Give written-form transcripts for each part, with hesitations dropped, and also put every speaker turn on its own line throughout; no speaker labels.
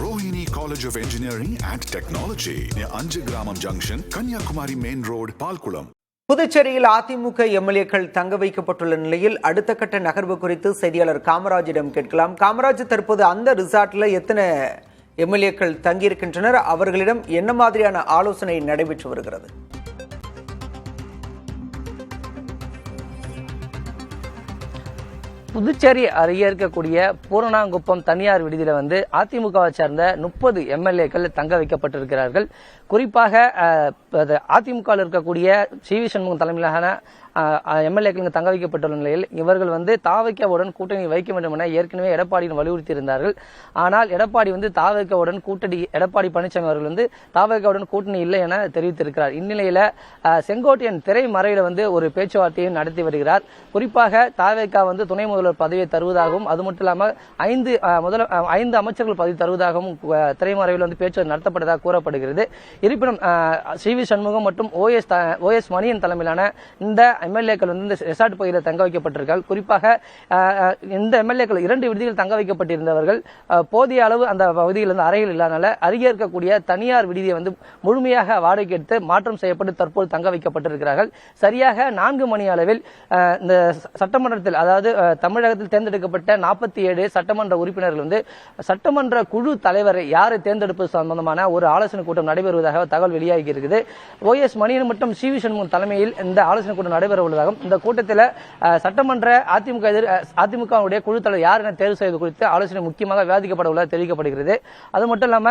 Rohini College of Engineering and Technology near Anjagramam Junction, Kanyakumari Main Road, Palkulam.
புதுச்சேரியில் அதிமுக எம்எல்ஏக்கள் தங்க வைக்கப்பட்டுள்ள நிலையில் அடுத்த கட்ட நகர்வு குறித்து செய்தியாளர் காமராஜிடம் கேட்கலாம். காமராஜ், தற்போது அந்த ரிசார்ட்ல எத்தனை எம்எல்ஏக்கள் தங்கியிருக்கின்றனர்? அவர்களிடம் என்ன மாதிரியான ஆலோசனை நடைபெற்று வருகிறது?
புதுச்சேரி அருகே இருக்கக்கூடிய பூரணாங்குப்பம் தனியார் விடுதியில் அதிமுகவை சேர்ந்த 30 எம்எல்ஏக்கள் தங்க வைக்கப்பட்டிருக்கிறார்கள். குறிப்பாக அதிமுகவில் இருக்கக்கூடிய சி.வி. சண்முகம் தலைமையிலான எம்எல்ஏக்கள் தங்க வைக்கப்பட்டுள்ள நிலையில் இவர்கள் தாவைக்காவுடன் கூட்டணி வைக்க வேண்டும் என ஏற்கனவே எடப்பாடியின் வலியுறுத்தி இருந்தார்கள். ஆனால் எடப்பாடி தாவைக்காவுடன் கூட்டணி எடப்பாடி பழனிசாமி அவர்கள் தாவைக்காவுடன் கூட்டணி இல்லை என தெரிவித்திருக்கிறார். இந்நிலையில செங்கோட்டையன் திரைமறையில ஒரு பேச்சுவார்த்தையை நடத்தி வருகிறார். குறிப்பாக தாவைக்கா துணை முதல்வர் பதவியை தருவதாகவும் அது மட்டும் இல்லாமல் 5 அமைச்சர்கள் பதவி தருவதாகவும் திரைமறைவில் பேச்சுவார்த்தை நடத்தப்பட்டதாக கூறப்படுகிறது. இருப்பினும் சி.வி. சண்முகம் மற்றும் ஓஎஸ் மணியன் தலைமையிலான இந்த எம்எல்ஏக்கள் இந்த ரெசார்ட் பகுதியில் தங்க வைக்கப்பட்டிருக்கிறார்கள். குறிப்பாக இந்த எம்எல்ஏக்கள் 2 விடுதிகள் தங்க வைக்கப்பட்டிருந்தவர்கள் போதிய அளவு அந்த பகுதியில் அறைகள் இல்லாதனால அருகே இருக்கக்கூடிய தனியார் விடுதியை முழுமையாக வாடகைக்கு எடுத்து மாற்றம் செய்யப்பட்டு தற்போது தங்க வைக்கப்பட்டிருக்கிறார்கள். சரியாக 4 மணி அளவில் இந்த சட்டமன்றத்தில், அதாவது தமிழகத்தில் தேர்ந்தெடுக்கப்பட்ட 47 சட்டமன்ற உறுப்பினர்கள் சட்டமன்ற குழு தலைவரை யாரை தேர்ந்தெடுப்பது சம்பந்தமான ஒரு ஆலோசனை கூட்டம் நடைபெறுவதாக தகவல் வெளியாகி இருக்குது. ஓஎஸ் மணியன் மற்றும் சி.வி. சண்முகம் தலைமையில் இந்த ஆலோசனை கூட்டம் நடைபெற உள்ளதாகவும் இந்த கூட்டத்தில் சட்டமன்ற அதிமுகவுடைய குழு தலைவர் யார் என தேர்வு செய்வது குறித்து ஆலோசனை முக்கியமாக விவாதிக்கப்பட உள்ளதாக தெரிவிக்கப்படுகிறது. அது மட்டும் இல்லாம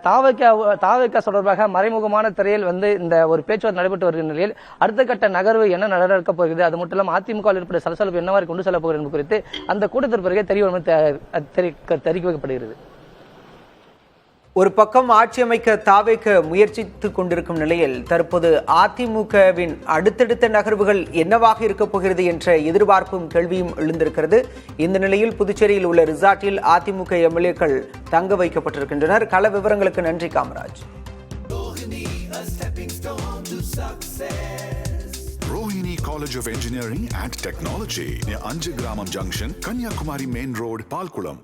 தாவைக்கா தொடர்பாக மறைமுகமான திரையில் இந்த ஒரு பேச்சுவார்த்தை நடைபெற்று வருகிற நிலையில் அடுத்த கட்ட நகர்வு என்ன நடக்கப் போகிறது, அது மட்டும் இல்லாமல் அதிமுக ஏற்பட்ட சலசலப்பு என்னவாறு கொண்டு செல்லப் போகிறது என்பது குறித்து அந்த கூட்டத்திற்கு பிறகு தெரிவிக்கப்படுகிறது.
ஒரு பக்கம் ஆட்சி அமைக்க தாவேக்க முயற்சித்துக் கொண்டிருக்கும் நிலையில் தற்போது அதிமுகவின் அடுத்தடுத்த நகர்வுகள் என்னவாக இருக்கப் போகிறது என்ற எதிர்பார்ப்பும் கேள்வியும் எழுந்திருக்கிறது. இந்த நிலையில் புதுச்சேரியில் உள்ள ரிசார்ட்டில் அதிமுக எம்எல்ஏக்கள் தங்க வைக்கப்பட்டிருக்கின்றனர். கள விவரங்களுக்கு நன்றி Kamaraj.
Rohini College of Engineering and Technology near Anjagramam Junction, Kanyakumari Main Road, Palkulam.